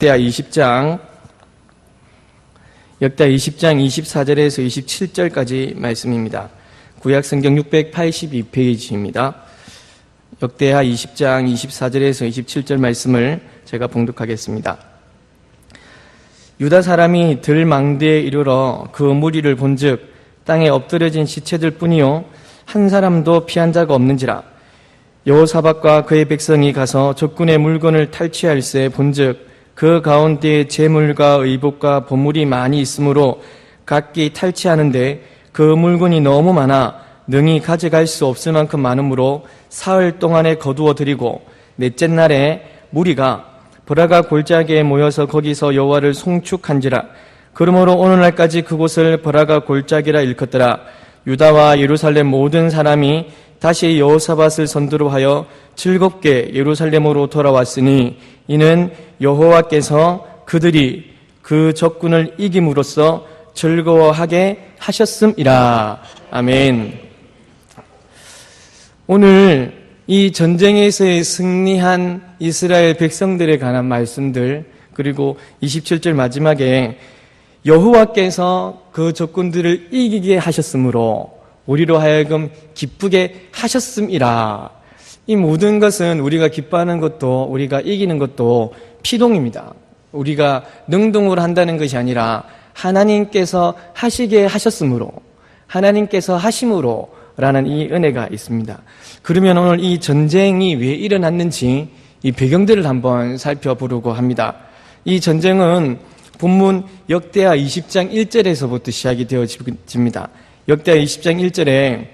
역대하 20장 24절에서 27절까지 말씀입니다. 구약성경 682페이지입니다. 역대하 20장 24절에서 27절 말씀을 제가 봉독하겠습니다. 유다 사람이 들망대에 이르러 그 무리를 본즉 땅에 엎드려진 시체들 뿐이요 한 사람도 피한 자가 없는지라. 여호사밧과 그의 백성이 가서 적군의 물건을 탈취할세 본즉 그 가운데에 재물과 의복과 보물이 많이 있으므로 각기 탈취하는데 그 물건이 너무 많아 능히 가져갈 수 없을 만큼 많으므로 사흘 동안에 거두어 드리고 넷째 날에 무리가 브라가 골짜기에 모여서 거기서 여호와를 송축한지라. 그러므로 오늘날까지 그곳을 브라가 골짜기라 일컫더라. 유다와 예루살렘 모든 사람이 다시 여호사밧을 선두로 하여 즐겁게 예루살렘으로 돌아왔으니 이는 여호와께서 그들이 그 적군을 이김으로써 즐거워하게 하셨음이라. 아멘. 오늘 이 전쟁에서의 승리한 이스라엘 백성들에 관한 말씀들, 그리고 27절 마지막에 여호와께서 그 적군들을 이기게 하셨으므로 우리로 하여금 기쁘게 하셨음이라. 이 모든 것은 우리가 기뻐하는 것도 우리가 이기는 것도 피동입니다. 우리가 능동으로 한다는 것이 아니라 하나님께서 하시게 하셨으므로, 하나님께서 하심으로 라는 이 은혜가 있습니다. 그러면 오늘 이 전쟁이 왜 일어났는지 이 배경들을 한번 살펴보려고 합니다. 이 전쟁은 본문 역대하 20장 1절에서부터 시작이 되어집니다. 역대하 20장 1절에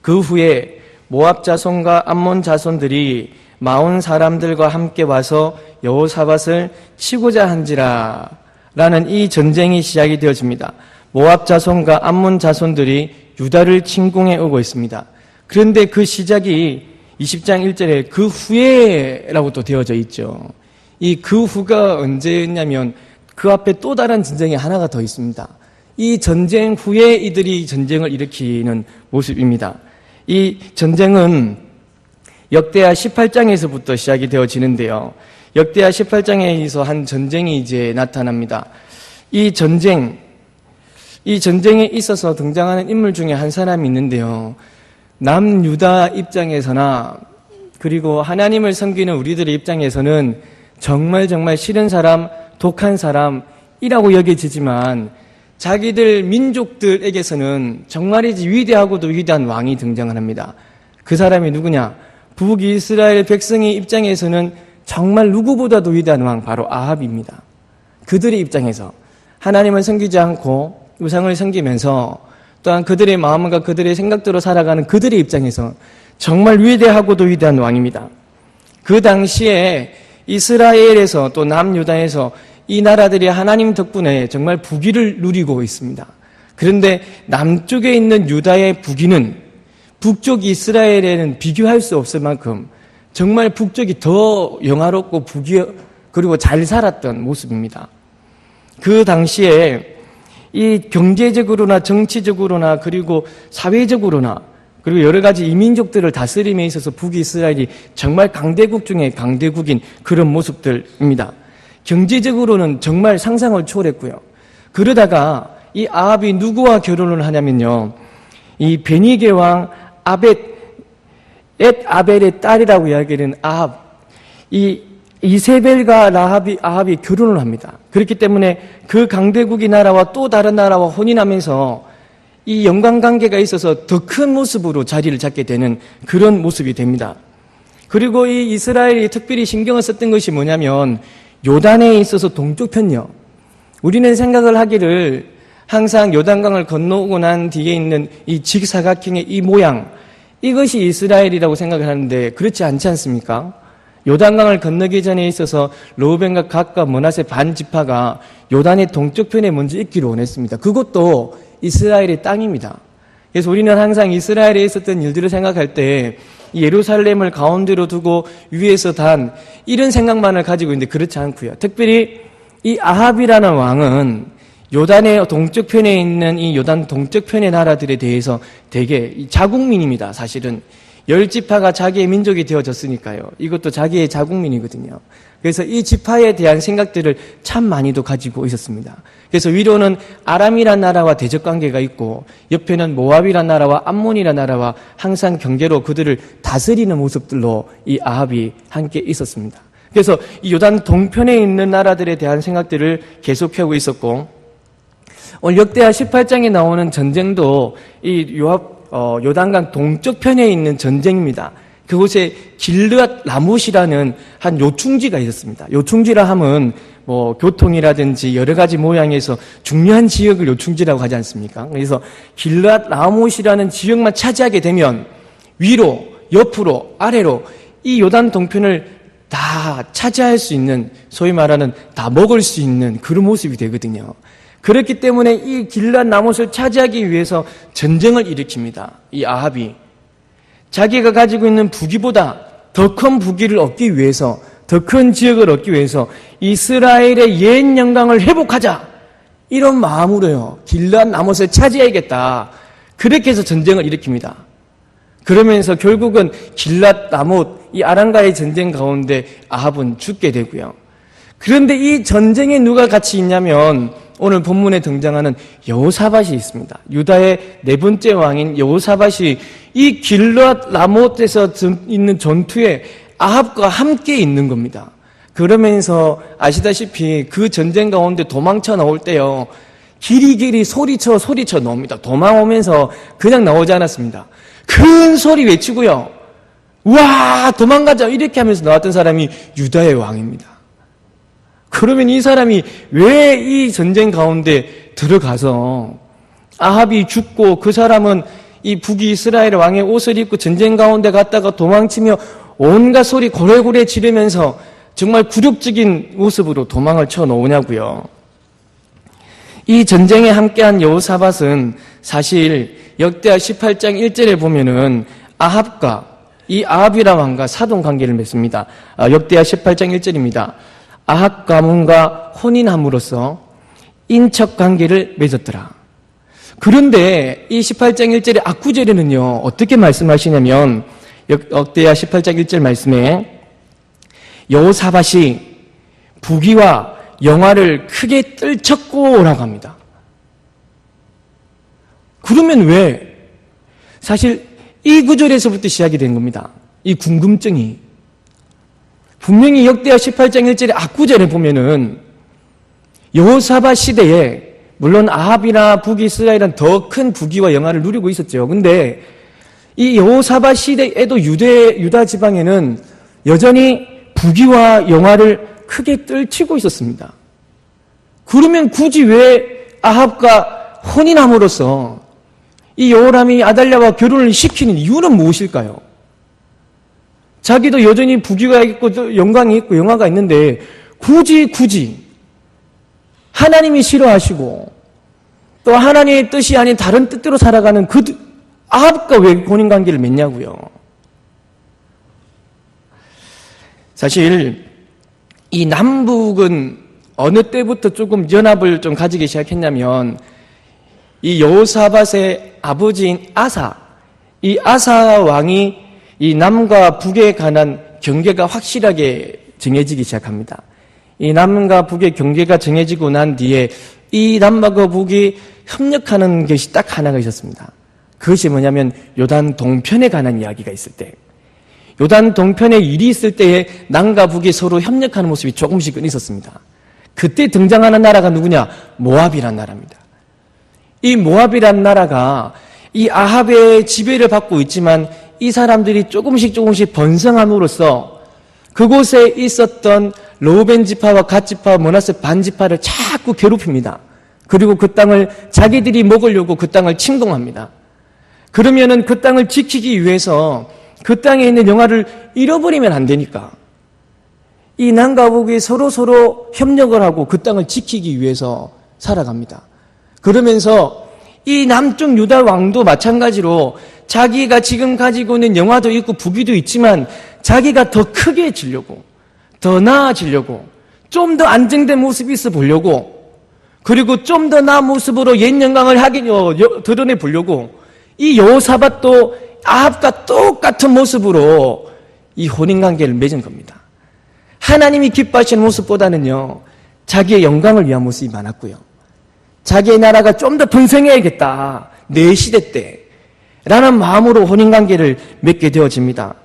그 후에 모압 자손과 암몬 자손들이 마온 사람들과 함께 와서 여호사밧을 치고자 한지라 라는 이 전쟁이 시작이 되어집니다. 모압 자손과 암몬 자손들이 유다를 침공해 오고 있습니다. 그런데 그 시작이 20장 1절에 그 후에라고 또 되어져 있죠. 이 그 후가 언제였냐면 그 앞에 또 다른 전쟁이 하나가 더 있습니다. 이 전쟁 후에 이들이 전쟁을 일으키는 모습입니다. 이 전쟁은 역대하 18장에서부터 시작이 되어지는데요. 역대하 18장에서 한 전쟁이 이제 나타납니다. 이 전쟁에 있어서 등장하는 인물 중에 한 사람이 있는데요. 남유다 입장에서나 그리고 하나님을 섬기는 우리들의 입장에서는 정말 싫은 사람, 독한 사람이라고 여겨지지만 자기들 민족들에게서는 정말이지 위대하고도 위대한 왕이 등장을 합니다. 그 사람이 누구냐? 북이스라엘 백성의 입장에서는 정말 누구보다도 위대한 왕, 바로 아합입니다. 그들의 입장에서 하나님을 섬기지 않고 우상을 섬기면서 또한 그들의 마음과 그들의 생각대로 살아가는 그들의 입장에서 정말 위대하고도 위대한 왕입니다. 그 당시에 이스라엘에서 또 남유다에서 이 나라들이 하나님 덕분에 정말 부귀를 누리고 있습니다. 그런데 남쪽에 있는 유다의 부귀는 북쪽 이스라엘에는 비교할 수 없을 만큼 정말 북쪽이 더 영화롭고 그리고 잘 살았던 모습입니다. 그 당시에 이 경제적으로나 정치적으로나 그리고 사회적으로나 그리고 여러 가지 이민족들을 다스림에 있어서 북이스라엘이 정말 강대국 중에 강대국인 그런 모습들입니다. 경제적으로는 정말 상상을 초월했고요. 그러다가 이 아합이 누구와 결혼을 하냐면요. 이 베니게 왕 아벨의 딸이라고 이야기하는 아합, 이 이세벨과 아합이 결혼을 합니다. 그렇기 때문에 그 강대국이 나라와 또 다른 나라와 혼인하면서 이 연관관계가 있어서 더 큰 모습으로 자리를 잡게 되는 그런 모습이 됩니다. 그리고 이 이스라엘이 특별히 신경을 썼던 것이 뭐냐면 요단에 있어서 동쪽 편요. 우리는 생각을 하기를 항상 요단강을 건너오고 난 뒤에 있는 이 직사각형의 이 모양, 이것이 이스라엘이라고 생각을 하는데 그렇지 않지 않습니까? 요단강을 건너기 전에 있어서 르우벤과 갓과 므낫세 반 지파가 요단의 동쪽 편에 먼저 있기를 원했습니다. 그것도 이스라엘의 땅입니다. 그래서 우리는 항상 이스라엘에 있었던 일들을 생각할 때 예루살렘을 가운데로 두고 위에서 단 이런 생각만을 가지고 있는데 그렇지 않고요. 특별히 이 아합이라는 왕은 요단의 동쪽편에 있는 이 요단 동쪽편의 나라들에 대해서 되게 자국민입니다. 사실은 10지파가 자기의 민족이 되어졌으니까요. 이것도 자기의 자국민이거든요. 그래서 이 지파에 대한 생각들을 참 많이도 가지고 있었습니다. 그래서 위로는 아람이란 나라와 대적 관계가 있고 옆에는 모압이란 나라와 암몬이란 나라와 항상 경계로 그들을 다스리는 모습들로 이 아합이 함께 있었습니다. 그래서 이 요단 동편에 있는 나라들에 대한 생각들을 계속하고 있었고, 오늘 역대하 18장에 나오는 전쟁도 이 요단강 동쪽 편에 있는 전쟁입니다. 그곳에 길르앗 라못이라는 한 요충지가 있었습니다. 요충지라 함은 뭐 교통이라든지 여러 가지 모양에서 중요한 지역을 요충지라고 하지 않습니까? 그래서 길르앗 라못이라는 지역만 차지하게 되면 위로, 옆으로, 아래로 이 요단 동편을 다 차지할 수 있는, 소위 말하는 다 먹을 수 있는 그런 모습이 되거든요. 그렇기 때문에 이 길르앗 라못을 차지하기 위해서 전쟁을 일으킵니다. 이 아합이 자기가 가지고 있는 부귀보다 더 큰 부귀를 얻기 위해서, 더 큰 지역을 얻기 위해서 이스라엘의 옛 영광을 회복하자, 이런 마음으로요 길르앗 라못을 차지해야겠다, 그렇게 해서 전쟁을 일으킵니다. 그러면서 결국은 길르앗 라못, 이 아람과의 전쟁 가운데 아합은 죽게 되고요. 그런데 이 전쟁에 누가 같이 있냐면 오늘 본문에 등장하는 여호사밧이 있습니다. 유다의 네 번째 왕인 여호사밧이 이 길르앗 라못에서 있는 전투에 아합과 함께 있는 겁니다. 그러면서 아시다시피 그 전쟁 가운데 도망쳐 나올 때요, 길이길이 소리쳐 나옵니다. 도망오면서 그냥 나오지 않았습니다. 큰 소리 외치고요, 와 도망가자, 이렇게 하면서 나왔던 사람이 유다의 왕입니다. 그러면 이 사람이 왜 이 전쟁 가운데 들어가서 아합이 죽고 그 사람은 이 북이스라엘 왕의 옷을 입고 전쟁 가운데 갔다가 도망치며 온갖 소리 고래고래 지르면서 정말 굴욕적인 모습으로 도망을 쳐놓으냐고요. 이 전쟁에 함께한 여호사밧은 사실 역대하 18장 1절에 보면은 아합과 이 아합이라 왕과 사돈관계를 맺습니다. 역대하 18장 1절입니다. 아합 가문과 혼인함으로써 인척관계를 맺었더라. 그런데 이 18장 1절의 앞구절에는요 어떻게 말씀하시냐면, 역대하 18장 1절 말씀에 여호사밧이 부귀와 영화를 크게 떨쳤고 라고 합니다. 그러면 왜? 사실 이 구절에서부터 시작이 된 겁니다. 이 궁금증이. 분명히 역대하 18장 1절의 앞구절에 보면은 여호사밧 시대에 물론 아합이나 북이스라엘은 더 큰 부귀와 영화를 누리고 있었죠. 근데 이 여호사밧 시대에도 유다 지방에는 여전히 부귀와 영화를 크게 떨치고 있었습니다. 그러면 굳이 왜 아합과 혼인함으로써 이 여호람이 아달랴와 결혼을 시키는 이유는 무엇일까요? 자기도 여전히 부귀가 있고 영광이 있고 영화가 있는데 굳이 하나님이 싫어하시고 또 하나님의 뜻이 아닌 다른 뜻대로 살아가는 그 아합과 왜 혼인관계를 맺냐고요. 사실 이 남북은 어느 때부터 조금 연합을 좀 가지기 시작했냐면, 이 여호사밧의 아버지인 이 아사 왕이 이 남과 북에 관한 경계가 확실하게 정해지기 시작합니다. 이 남과 북의 경계가 정해지고 난 뒤에 이 남과 북이 협력하는 것이 딱 하나가 있었습니다. 그것이 뭐냐면 요단 동편에 관한 이야기가 있을 때, 요단 동편에 일이 있을 때에 남과 북이 서로 협력하는 모습이 조금씩은 있었습니다. 그때 등장하는 나라가 누구냐? 모압이란 나라입니다. 이 모압이란 나라가 이 아합의 지배를 받고 있지만 이 사람들이 조금씩 번성함으로써 그곳에 있었던 르우벤 지파와 갓 지파와 므낫세 반 지파를 자꾸 괴롭힙니다. 그리고 그 땅을 자기들이 먹으려고 그 땅을 침공합니다. 그러면은 그 땅을 지키기 위해서 그 땅에 있는 영화를 잃어버리면 안 되니까 이 남과 북이 서로 협력을 하고 그 땅을 지키기 위해서 살아갑니다. 그러면서 이 남쪽 유다 왕도 마찬가지로 자기가 지금 가지고 있는 영화도 있고 부귀도 있지만 자기가 더 크게 지려고, 더 나아지려고, 좀 더 안정된 모습이 있어 보려고, 그리고 좀 더 나은 모습으로 옛 영광을 드러내 보려고 이 여호사밧도 아합과 똑같은 모습으로 이 혼인관계를 맺은 겁니다. 하나님이 기뻐하시는 모습보다는요, 자기의 영광을 위한 모습이 많았고요. 자기의 나라가 좀 더 번성해야겠다, 내 시대 때 라는 마음으로 혼인관계를 맺게 되어집니다.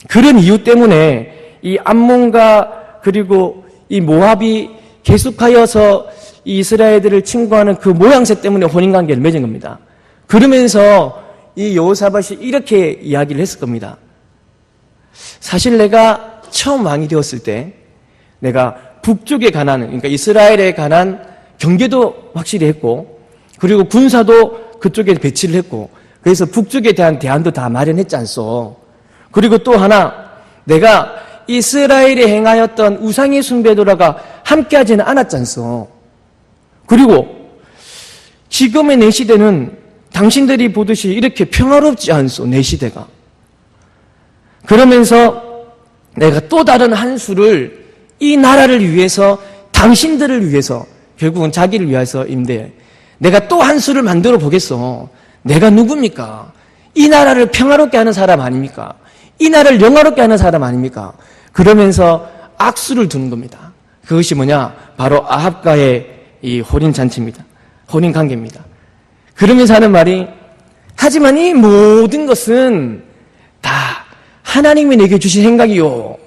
그런 이유 때문에 이 암몬과 그리고 이 모압이 계속하여서 이 이스라엘들을 침공하는 그 모양새 때문에 혼인관계를 맺은 겁니다. 그러면서 이 여호사밧이 이렇게 이야기를 했을 겁니다. 사실 내가 처음 왕이 되었을 때 내가 북쪽에 관한, 그러니까 이스라엘에 관한 경계도 확실히 했고, 그리고 군사도 그쪽에 배치를 했고, 그래서 북쪽에 대한 대안도 다 마련했지 않소. 그리고 또 하나, 내가 이스라엘에 행하였던 우상의 숭배도라가 함께하지는 않았지 않소. 그리고 지금의 내 시대는 당신들이 보듯이 이렇게 평화롭지 않소, 내 시대가. 그러면서 내가 또 다른 한 수를 이 나라를 위해서, 당신들을 위해서, 결국은 자기를 위해서인데 내가 또 한 수를 만들어 보겠어. 내가 누굽니까? 이 나라를 평화롭게 하는 사람 아닙니까? 이 나라를 영화롭게 하는 사람 아닙니까? 그러면서 악수를 두는 겁니다. 그것이 뭐냐? 바로 아합과의 이 혼인잔치입니다. 혼인관계입니다. 그러면서 하는 말이, 하지만 이 모든 것은 다 하나님이 내게 주신 생각이요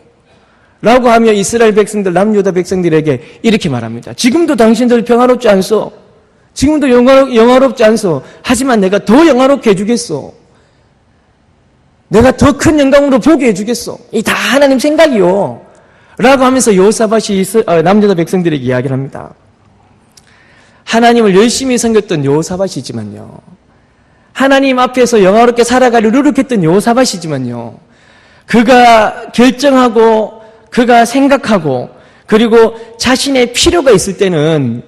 라고 하며 이스라엘 백성들, 남유다 백성들에게 이렇게 말합니다. 지금도 당신들 평화롭지 않소. 지금도 영화롭지 않소. 하지만 내가 더 영화롭게 해주겠소. 내가 더 큰 영광으로 보게 해주겠소. 이 다 하나님 생각이요 라고 하면서 여호사밧이 남유다 백성들에게 이야기를 합니다. 하나님을 열심히 섬겼던 여호사밧이지만요, 하나님 앞에서 영화롭게 살아가려 노력했던 여호사밧이지만요, 그가 결정하고 그가 생각하고 그리고 자신의 필요가 있을 때는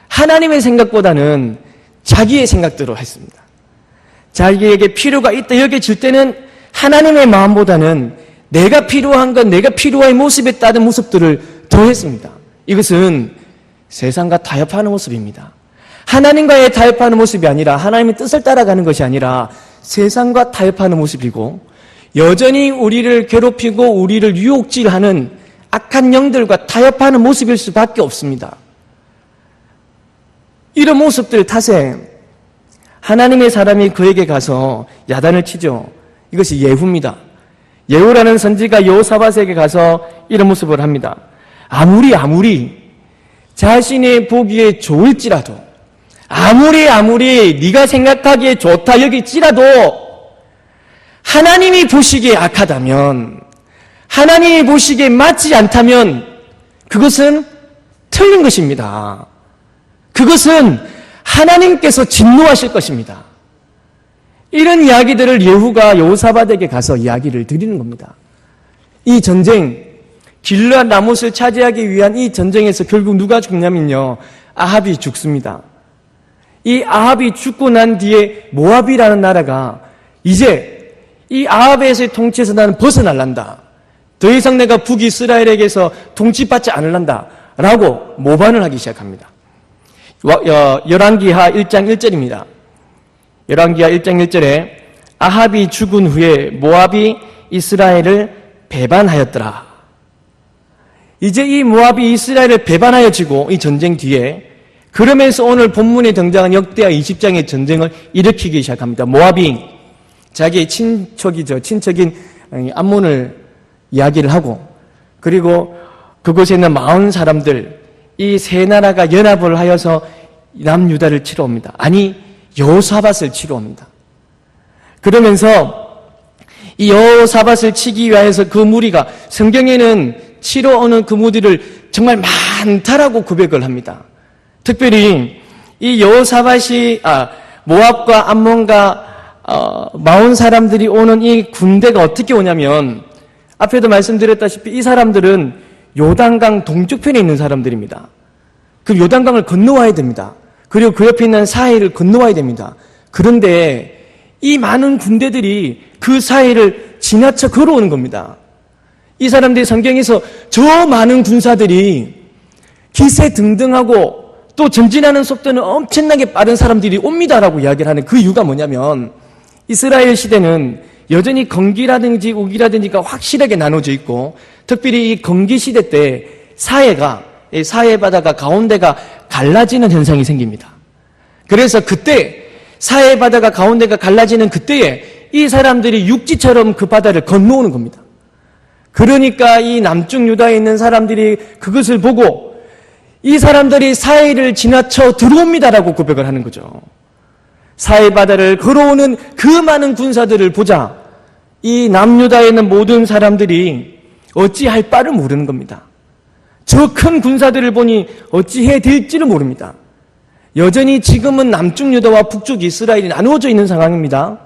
하나님의 생각보다는 자기의 생각대로 했습니다. 자기에게 필요가 있다 여겨질 때는 하나님의 마음보다는 내가 필요한 건 내가 필요할 모습에 따른 모습들을 더했습니다. 이것은 세상과 타협하는 모습입니다. 하나님과의 타협하는 모습이 아니라, 하나님의 뜻을 따라가는 것이 아니라 세상과 타협하는 모습이고, 여전히 우리를 괴롭히고 우리를 유혹질하는 악한 영들과 타협하는 모습일 수밖에 없습니다. 이런 모습들 탓에 하나님의 사람이 그에게 가서 야단을 치죠. 이것이 예후입니다. 예후라는 선지가 여호사밧에게 가서 이런 모습을 합니다. 아무리 자신이 보기에 좋을지라도, 아무리 네가 생각하기에 좋다 여길지라도 하나님이 보시기에 악하다면, 하나님이 보시기에 맞지 않다면 그것은 틀린 것입니다. 그것은 하나님께서 진노하실 것입니다. 이런 이야기들을 예후가 여호사밧에게 가서 이야기를 드리는 겁니다. 이 전쟁, 길르앗 라못을 차지하기 위한 이 전쟁에서 결국 누가 죽냐면요, 아합이 죽습니다. 이 아합이 죽고 난 뒤에 모압이라는 나라가 이제 이 아합에서의 통치에서 나는 벗어날란다, 더 이상 내가 북이스라엘에게서 통치받지 않을란다 라고 모반을 하기 시작합니다. 열왕기하 1장 1절입니다. 열왕기하 1장 1절에 아합이 죽은 후에 모압이 이스라엘을 배반하였더라. 이제 이 모압이 이스라엘을 배반하여지고, 이 전쟁 뒤에, 그러면서 오늘 본문에 등장한 역대하 20장의 전쟁을 일으키기 시작합니다. 모압이 자기의 친척인 암몬을 이야기를 하고, 그리고 그곳에 있는 마흔 사람들, 이 세 나라가 연합을 하여서 남유다를 치러 옵니다. 아니, 여호사밧을 치러 옵니다. 그러면서 이 여호사밧을 치기 위해서 그 무리가, 성경에는 치러 오는 그 무리를 정말 많다라고 고백을 합니다. 특별히 이 여호사밧이 모압과 암몬과 마온 사람들이 오는 이 군대가 어떻게 오냐면, 앞에도 말씀드렸다시피 이 사람들은 요단강 동쪽편에 있는 사람들입니다. 그 요단강을 건너와야 됩니다. 그리고 그 옆에 있는 사해를 건너와야 됩니다. 그런데 이 많은 군대들이 그 사해를 지나쳐 걸어오는 겁니다. 이 사람들이 성경에서 저 많은 군사들이 기세 등등하고 또 전진하는 속도는 엄청나게 빠른 사람들이 옵니다라고 이야기를 하는 그 이유가 뭐냐면, 이스라엘 시대는 여전히 건기라든지 우기라든지가 확실하게 나눠져 있고, 특별히 이 건기시대 때 사해 바다가 가운데가 갈라지는 현상이 생깁니다. 그래서 그때 사해 바다가 가운데가 갈라지는 그때에 이 사람들이 육지처럼 그 바다를 건너오는 겁니다. 그러니까 이 남쪽 유다에 있는 사람들이 그것을 보고 이 사람들이 사해를 지나쳐 들어옵니다라고 고백을 하는 거죠. 사해 바다를 걸어오는 그 많은 군사들을 보자 이 남유다에 있는 모든 사람들이 어찌할 바를 모르는 겁니다. 저 큰 군사들을 보니 어찌해야 될지를 모릅니다. 여전히 지금은 남쪽 유다와 북쪽 이스라엘이 나누어져 있는 상황입니다.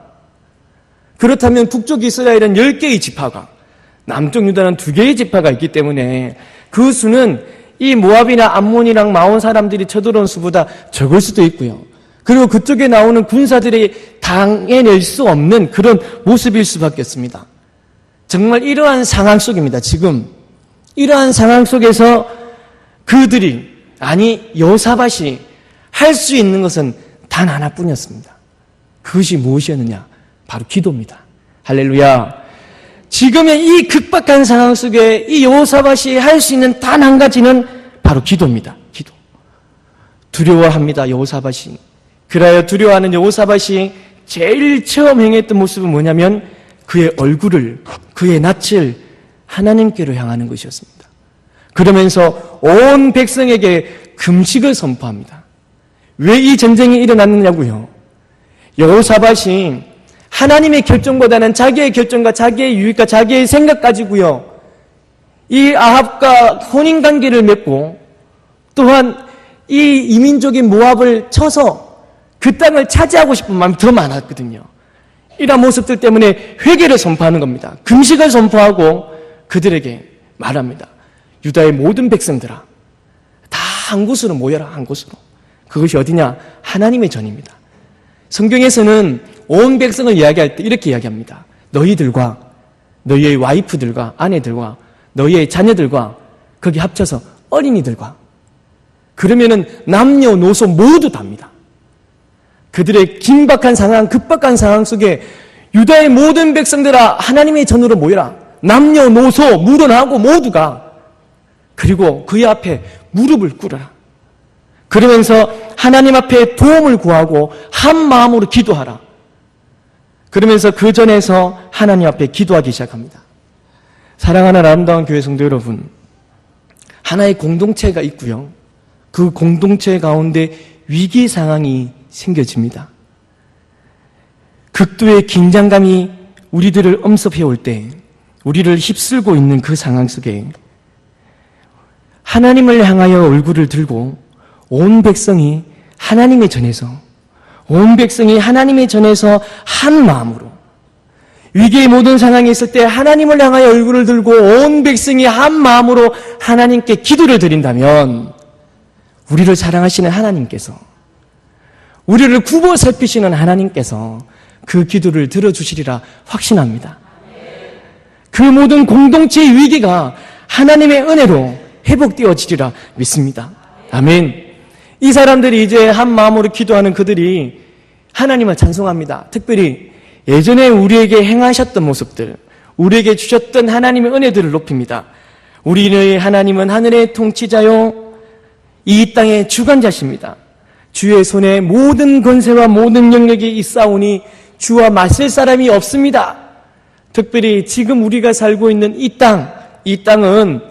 그렇다면 북쪽 이스라엘은 10개의 지파가, 남쪽 유다는 2개의 지파가 있기 때문에 그 수는 이 모압이나 암몬이랑 마온 사람들이 쳐들어온 수보다 적을 수도 있고요. 그리고 그쪽에 나오는 군사들이 당해낼 수 없는 그런 모습일 수밖에 없습니다. 정말 이러한 상황 속입니다. 지금 이러한 상황 속에서 그들이, 아니 여호사밧이 할 수 있는 것은 단 하나뿐이었습니다. 그것이 무엇이었느냐? 바로 기도입니다. 할렐루야. 지금의 이 급박한 상황 속에 이 여호사밧이 할 수 있는 단 한 가지는 바로 기도입니다. 기도. 두려워합니다. 여호사밧이. 그래야 두려워하는 여호사밧이 제일 처음 행했던 모습은 뭐냐면 그의 얼굴을, 그의 낯을 하나님께로 향하는 것이었습니다. 그러면서 온 백성에게 금식을 선포합니다. 왜 이 전쟁이 일어났느냐고요? 여호사밧이 하나님의 결정보다는 자기의 결정과 자기의 유익과 자기의 생각 가지고요, 이 아합과 혼인관계를 맺고 또한 이 이민족인 모압을 쳐서 그 땅을 차지하고 싶은 마음이 더 많았거든요. 이러한 모습들 때문에 회개를 선포하는 겁니다. 금식을 선포하고 그들에게 말합니다. 유다의 모든 백성들아, 다 한 곳으로 모여라. 한 곳으로. 그것이 어디냐? 하나님의 전입니다. 성경에서는 온 백성을 이야기할 때 이렇게 이야기합니다. 너희들과 너희의 와이프들과 아내들과 너희의 자녀들과 거기 합쳐서 어린이들과, 그러면은 남녀노소 모두 답니다. 그들의 긴박한 상황, 급박한 상황 속에 유다의 모든 백성들아 하나님의 전으로 모여라. 남녀노소 물어나고 모두가, 그리고 그의 앞에 무릎을 꿇어라. 그러면서 하나님 앞에 도움을 구하고 한 마음으로 기도하라. 그러면서 그 전에서 하나님 앞에 기도하기 시작합니다. 사랑하는 아름다운 교회 성도 여러분, 하나의 공동체가 있고요, 그 공동체 가운데 위기 상황이 생겨집니다. 극도의 긴장감이 우리들을 엄습해올 때, 우리를 휩쓸고 있는 그 상황 속에 하나님을 향하여 얼굴을 들고 온 백성이 하나님의 전에서, 온 백성이 하나님의 전에서 한 마음으로, 위기의 모든 상황이 있을 때 하나님을 향하여 얼굴을 들고 온 백성이 한 마음으로 하나님께 기도를 드린다면, 우리를 사랑하시는 하나님께서, 우리를 굽어 살피시는 하나님께서 그 기도를 들어주시리라 확신합니다. 그 모든 공동체의 위기가 하나님의 은혜로 회복되어지리라 믿습니다. 아멘. 이 사람들이 이제 한 마음으로 기도하는 그들이 하나님을 찬송합니다. 특별히 예전에 우리에게 행하셨던 모습들, 우리에게 주셨던 하나님의 은혜들을 높입니다. 우리의 하나님은 하늘의 통치자요, 이 땅의 주관자십니다. 주의 손에 모든 권세와 모든 영역이 있사오니 주와 맞설 사람이 없습니다. 특별히 지금 우리가 살고 있는 이 땅은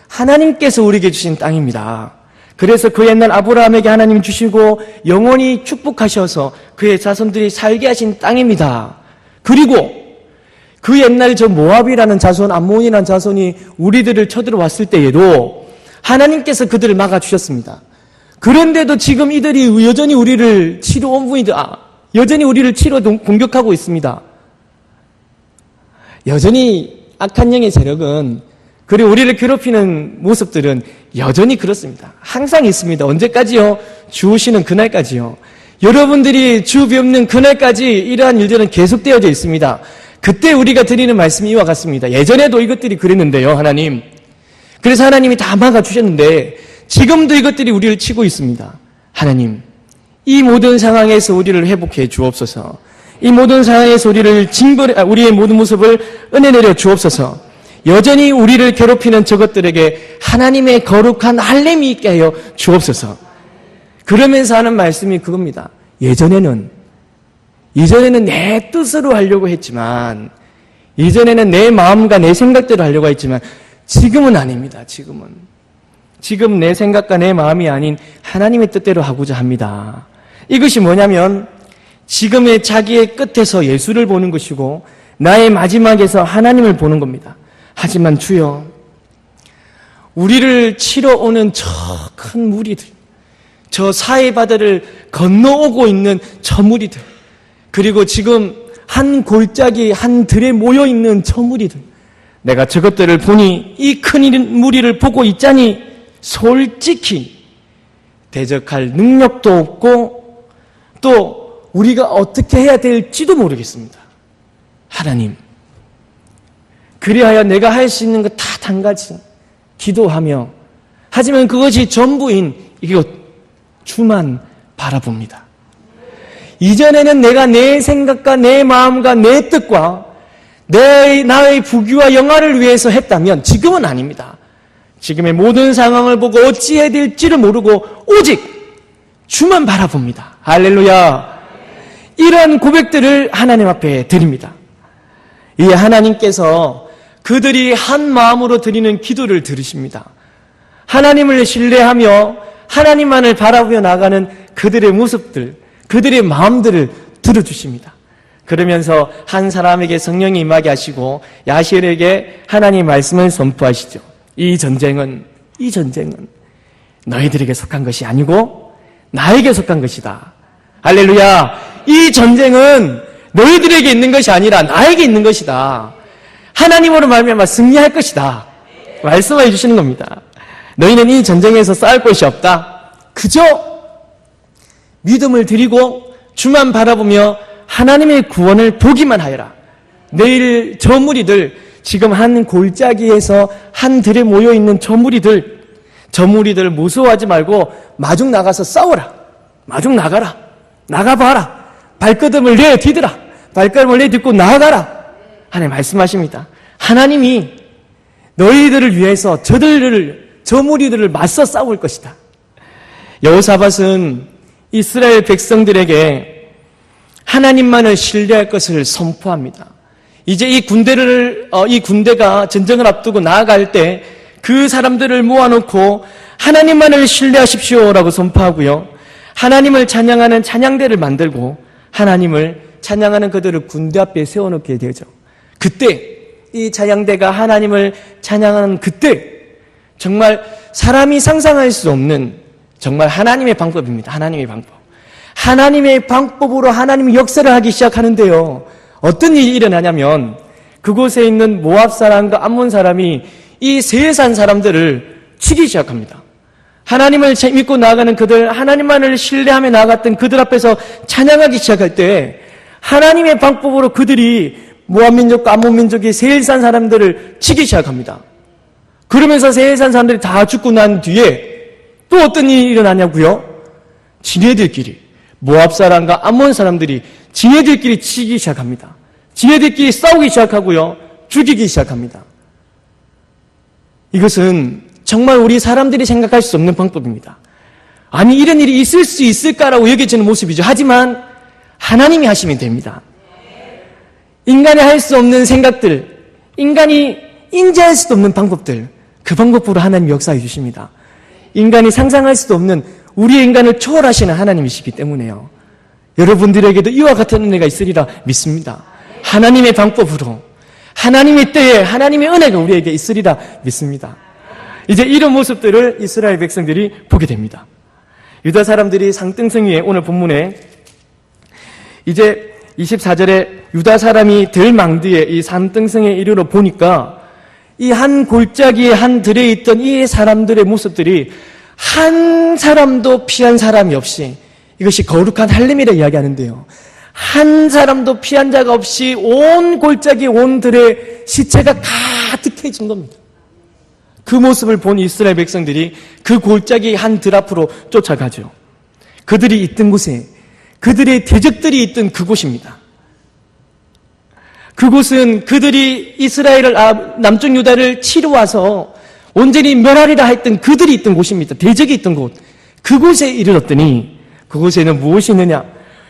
하나님께서 우리에게 주신 땅입니다. 그래서 그 옛날 아브라함에게 하나님 주시고 영원히 축복하셔서 그의 자손들이 살게 하신 땅입니다. 그리고 그 옛날 저 모압이라는 자손, 암몬이라는 자손이 우리들을 쳐들어왔을 때에도 하나님께서 그들을 막아주셨습니다. 그런데도 지금 이들이 여전히 우리를 여전히 우리를 치러 공격하고 있습니다. 여전히 악한 영의 세력은, 그리고 우리를 괴롭히는 모습들은 여전히 그렇습니다. 항상 있습니다. 언제까지요? 주 오시는 그날까지요. 여러분들이 주 뵙는 그날까지 이러한 일들은 계속되어져 있습니다. 그때 우리가 드리는 말씀이 이와 같습니다. 예전에도 이것들이 그랬는데요, 하나님. 그래서 하나님이 다 막아주셨는데 지금도 이것들이 우리를 치고 있습니다. 하나님, 이 모든 상황에서 우리를 회복해 주옵소서. 이 모든 상황에서 우리의 모든 모습을 은혜 내려 주옵소서. 여전히 우리를 괴롭히는 저것들에게 하나님의 거룩한 할례미 있게 하여 주옵소서. 그러면서 하는 말씀이 그겁니다. 예전에는 내 뜻으로 하려고 했지만, 예전에는 내 마음과 내 생각대로 하려고 했지만 지금은 아닙니다. 지금 내 생각과 내 마음이 아닌 하나님의 뜻대로 하고자 합니다. 이것이 뭐냐면 지금의 자기의 끝에서 예수를 보는 것이고 나의 마지막에서 하나님을 보는 겁니다. 하지만 주여, 우리를 치러 오는 저 큰 무리들, 저 사해 바다를 건너오고 있는 저 무리들, 그리고 지금 한 골짜기 한 들에 모여있는 저 무리들, 내가 저것들을 보니 이 큰 무리를 보고 있자니 솔직히 대적할 능력도 없고 또 우리가 어떻게 해야 될지도 모르겠습니다. 하나님, 그리하여 내가 할 수 있는 것 다 한 가지 기도하며, 하지만 그것이 전부인 이것 주만 바라봅니다. 이전에는 내가 내 생각과 내 마음과 내 뜻과 나의 부귀와 영화를 위해서 했다면 지금은 아닙니다. 지금의 모든 상황을 보고 어찌해야 될지를 모르고 오직 주만 바라봅니다. 할렐루야. 이런 고백들을 하나님 앞에 드립니다. 이 하나님께서 그들이 한 마음으로 드리는 기도를 들으십니다. 하나님을 신뢰하며 하나님만을 바라보며 나가는 그들의 모습들, 그들의 마음들을 들어주십니다. 그러면서 한 사람에게 성령이 임하게 하시고 야시엘에게 하나님의 말씀을 선포하시죠. 이 전쟁은 너희들에게 속한 것이 아니고 나에게 속한 것이다. 할렐루야. 이 전쟁은 너희들에게 있는 것이 아니라 나에게 있는 것이다. 하나님으로 말미암아 승리할 것이다. 말씀해 주시는 겁니다. 너희는 이 전쟁에서 싸울 것이 없다. 그저 믿음을 드리고 주만 바라보며 하나님의 구원을 보기만 하여라. 내일 저 무리들, 지금 한 골짜기에서 한 들에 모여있는 저 무리들 무서워하지 말고 마중 나가서 싸워라. 마중 나가라. 나가봐라. 발걸음을 내디드라. 발걸음을 내딛고 나아가라. 하나님 말씀하십니다. 하나님이 너희들을 위해서 저 무리들을 맞서 싸울 것이다. 여호사밧은 이스라엘 백성들에게 하나님만을 신뢰할 것을 선포합니다. 이제 이 군대가 전쟁을 앞두고 나아갈 때 그 사람들을 모아놓고 하나님만을 신뢰하십시오라고 선포하고요. 하나님을 찬양하는 찬양대를 만들고 하나님을 찬양하는 그들을 군대 앞에 세워놓게 되죠. 그때 이 찬양대가 하나님을 찬양하는 그때 정말 사람이 상상할 수 없는 정말 하나님의 방법입니다. 하나님의 방법. 하나님의 방법으로 하나님이 역사를 하기 시작하는데요. 어떤 일이 일어나냐면 그곳에 있는 모압 사람과 암몬 사람이 이 세산 사람들을 치기 시작합니다. 하나님을 믿고 나아가는 그들, 하나님만을 신뢰하며 나아갔던 그들 앞에서 찬양하기 시작할 때 하나님의 방법으로 그들이 모압 민족과 암몬 민족이 세일산 사람들을 치기 시작합니다. 그러면서 세일산 사람들이 다 죽고 난 뒤에 또 어떤 일이 일어나냐고요? 지네들끼리, 모압 사람과 암몬 사람들이 지네들끼리 치기 시작합니다. 지네들끼리 싸우기 시작하고요. 죽이기 시작합니다. 이것은 정말 우리 사람들이 생각할 수 없는 방법입니다. 아니, 이런 일이 있을 수 있을까라고 여겨지는 모습이죠. 하지만 하나님이 하시면 됩니다. 인간이 할 수 없는 생각들, 인간이 인지할 수도 없는 방법들, 그 방법으로 하나님이 역사해 주십니다. 인간이 상상할 수도 없는 우리의 인간을 초월하시는 하나님이시기 때문에요. 여러분들에게도 이와 같은 은혜가 있으리라 믿습니다. 하나님의 방법으로, 하나님의 때에 하나님의 은혜가 우리에게 있으리라 믿습니다. 이제 이런 모습들을 이스라엘 백성들이 보게 됩니다. 유다 사람들이 상등성 위에 오늘 본문에 이제 24절에 유다 사람이 들망디에 이 산등성에 이르러 보니까 이 한 골짜기에 한 들에 있던 이 사람들의 모습들이 한 사람도 피한 사람이 없이, 이것이 거룩한 할렘이라 이야기하는데요. 한 사람도 피한 자가 없이 온 골짜기 온 들에 시체가 가득해진 겁니다. 그 모습을 본 이스라엘 백성들이 그 골짜기 한 들 앞으로 쫓아가죠. 그들이 있던 곳에, 그들의 대적들이 있던 그곳입니다. 그곳은 그들이 이스라엘을, 남쪽 유다를 치러 와서 온전히 멸하리라 했던 그들이 있던 곳입니다. 대적이 있던 곳. 그곳에 이르렀더니 그곳에는 무엇이 있느냐?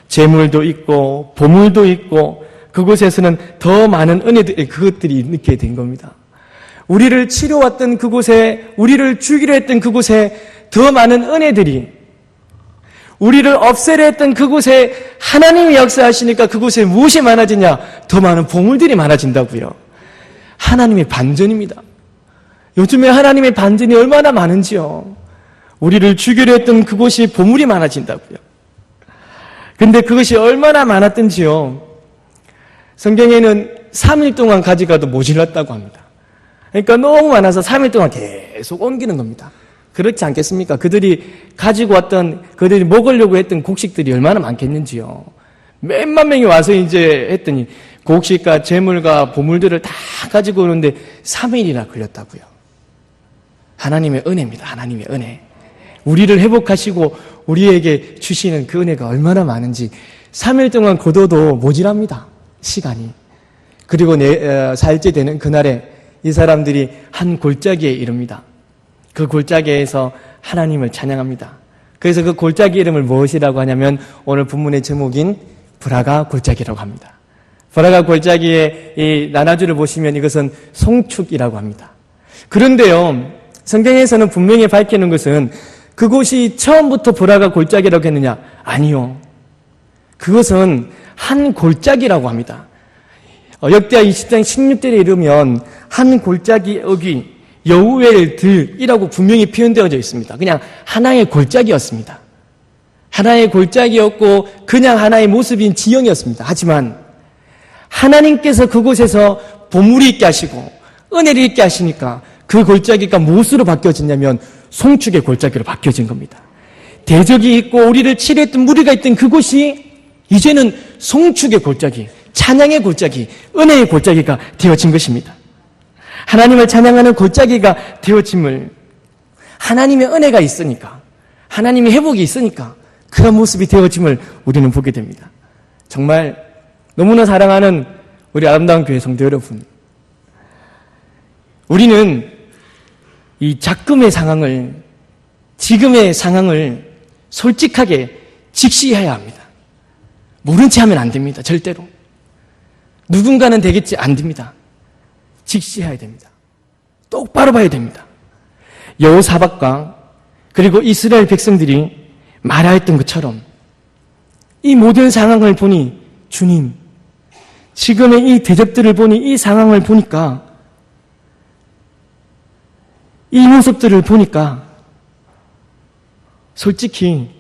재물도 있고 보물도 있고 그곳에서는 더 많은 은혜들이 그것들이 있게 된 겁니다. 우리를 치러 왔던 그곳에, 우리를 죽이려 했던 그곳에 더 많은 은혜들이, 우리를 없애려 했던 그곳에 하나님이 역사하시니까 그곳에 무엇이 많아지냐? 더 많은 보물들이 많아진다고요. 하나님의 반전입니다. 요즘에 하나님의 반전이 얼마나 많은지요. 우리를 죽이려 했던 그곳이 보물이 많아진다고요. 근데 그것이 얼마나 많았던지요. 성경에는 3일 동안 가져가도 모질랐다고 합니다. 그러니까 너무 많아서 3일 동안 계속 옮기는 겁니다. 그렇지 않겠습니까? 그들이 가지고 왔던, 그들이 먹으려고 했던 곡식들이 얼마나 많겠는지요. 몇만 명이 와서 이제 했더니 곡식과 재물과 보물들을 다 가지고 오는데 3일이나 걸렸다고요. 하나님의 은혜입니다. 하나님의 은혜. 우리를 회복하시고 우리에게 주시는 그 은혜가 얼마나 많은지 3일 동안 거둬도 모질합니다. 시간이. 그리고 4일째 되는 그날에 이 사람들이 한 골짜기에 이릅니다. 그 골짜기에서 하나님을 찬양합니다. 그래서 그 골짜기 이름을 무엇이라고 하냐면 오늘 본문의 제목인 브라가 골짜기라고 합니다. 브라가 골짜기의 이 나나주를 보시면 이것은 송축이라고 합니다. 그런데요, 성경에서는 분명히 밝히는 것은 그곳이 처음부터 브라가 골짜기라고 했느냐? 아니요. 그것은 한 골짜기라고 합니다. 역대하 20장 16절에 이르면 한 골짜기 여기 여우엘 들이라고 분명히 표현되어져 있습니다. 그냥 하나의 골짜기였습니다. 하나의 골짜기였고 그냥 하나의 모습인 지형이었습니다. 하지만 하나님께서 그곳에서 보물이 있게 하시고 은혜를 있게 하시니까 그 골짜기가 무엇으로 바뀌어졌냐면 송축의 골짜기로 바뀌어진 겁니다. 대적이 있고 우리를 치료했던 무리가 있던 그곳이 이제는 송축의 골짜기, 찬양의 골짜기, 은혜의 골짜기가 되어진 것입니다. 하나님을 찬양하는 골짜기가 되어짐을, 하나님의 은혜가 있으니까, 하나님의 회복이 있으니까 그런 모습이 되어짐을 우리는 보게 됩니다. 정말 너무나 사랑하는 우리 아름다운 교회 성도 여러분, 우리는 이 작금의 상황을, 지금의 상황을 솔직하게 직시해야 합니다. 모른 채 하면 안 됩니다. 절대로. 누군가는 되겠지, 안 됩니다. 직시해야 됩니다. 똑바로 봐야 됩니다. 여호사밧과 그리고 이스라엘 백성들이 말하였던 것처럼 이 모든 상황을 보니 주님, 지금의 이 대적들을 보니 이 상황을 보니까 이 모습들을 보니까 솔직히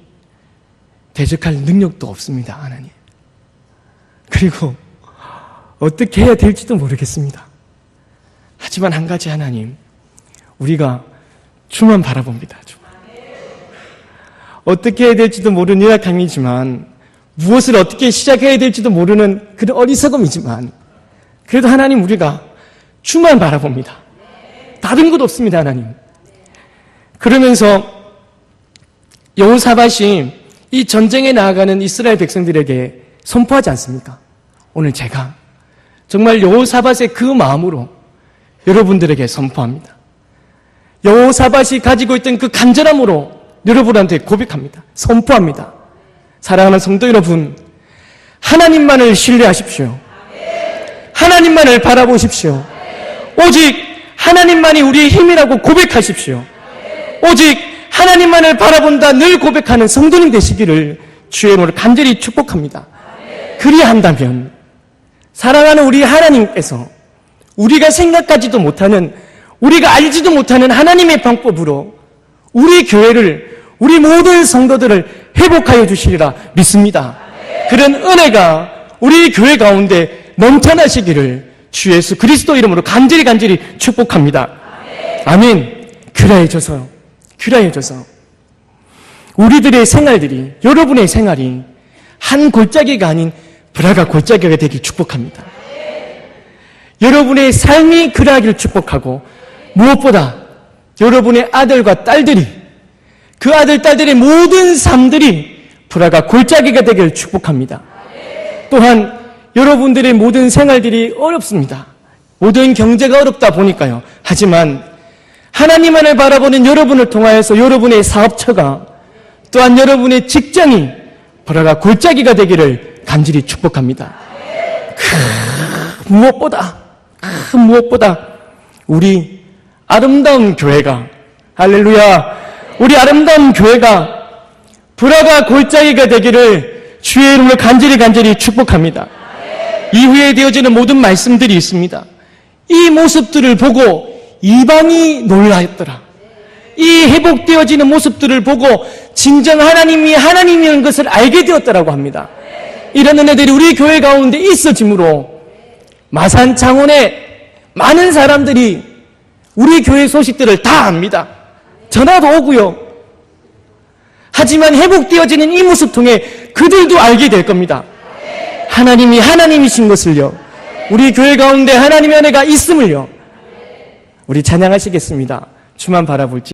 대적할 능력도 없습니다, 하나님. 그리고 어떻게 해야 될지도 모르겠습니다. 하지만 한 가지 하나님, 우리가 주만 바라봅니다. 주만. 어떻게 해야 될지도 모르는 연약함이지만, 무엇을 어떻게 시작해야 될지도 모르는 그런 어리석음이지만, 그래도 하나님 우리가 주만 바라봅니다. 다른 것 없습니다, 하나님. 그러면서 여호사밧이 이 전쟁에 나아가는 이스라엘 백성들에게 선포하지 않습니까? 오늘 제가 정말 여호사밧의 그 마음으로 여러분들에게 선포합니다. 여호사밧이 가지고 있던 그 간절함으로 여러분한테 고백합니다. 선포합니다. 사랑하는 성도 여러분, 하나님만을 신뢰하십시오. 하나님만을 바라보십시오. 오직 하나님만이 우리의 힘이라고 고백하십시오. 오직 하나님만을 바라본다 늘 고백하는 성도님 되시기를 주의 이름으로 간절히 축복합니다. 그리한다면 사랑하는 우리 하나님께서 우리가 생각하지도 못하는, 우리가 알지도 못하는 하나님의 방법으로 우리 교회를, 우리 모든 성도들을 회복하여 주시리라 믿습니다. 그런 은혜가 우리 교회 가운데 넘쳐나시기를 주 예수 그리스도 이름으로 간절히 축복합니다. 아멘. 그리하여져서 우리들의 생활들이, 여러분의 생활이 한 골짜기가 아닌 브라가 골짜기가 되길 축복합니다. 여러분의 삶이 그러하기를 축복하고, 무엇보다 여러분의 아들과 딸들이, 그 아들, 딸들의 모든 삶들이 브라가 골짜기가 되기를 축복합니다. 또한 여러분들의 모든 생활들이 어렵습니다. 모든 경제가 어렵다 보니까요. 하지만 하나님만을 바라보는 여러분을 통하여서 여러분의 사업처가 또한 여러분의 직장이 보라가 골짜기가 되기를 간절히 축복합니다. 무엇보다 우리 아름다운 교회가, 할렐루야, 우리 아름다운 교회가 보라가 골짜기가 되기를 주의 이름으로 간절히 축복합니다. 이후에 되어지는 모든 말씀들이 있습니다. 이 모습들을 보고 이방이 놀라였더라. 이 회복되어지는 모습들을 보고 진정 하나님이 하나님이라는 것을 알게 되었다라고 합니다. 이런 은혜들이 우리 교회 가운데 있어지므로 마산 창원의 많은 사람들이 우리 교회 소식들을 다 압니다. 전화도 오고요. 하지만 회복되어지는 이 모습 통해 그들도 알게 될 겁니다. 하나님이 하나님이신 것을요. 우리 교회 가운데 하나님의 은혜가 있음을요. 우리 찬양하시겠습니다. 주만 바라볼지.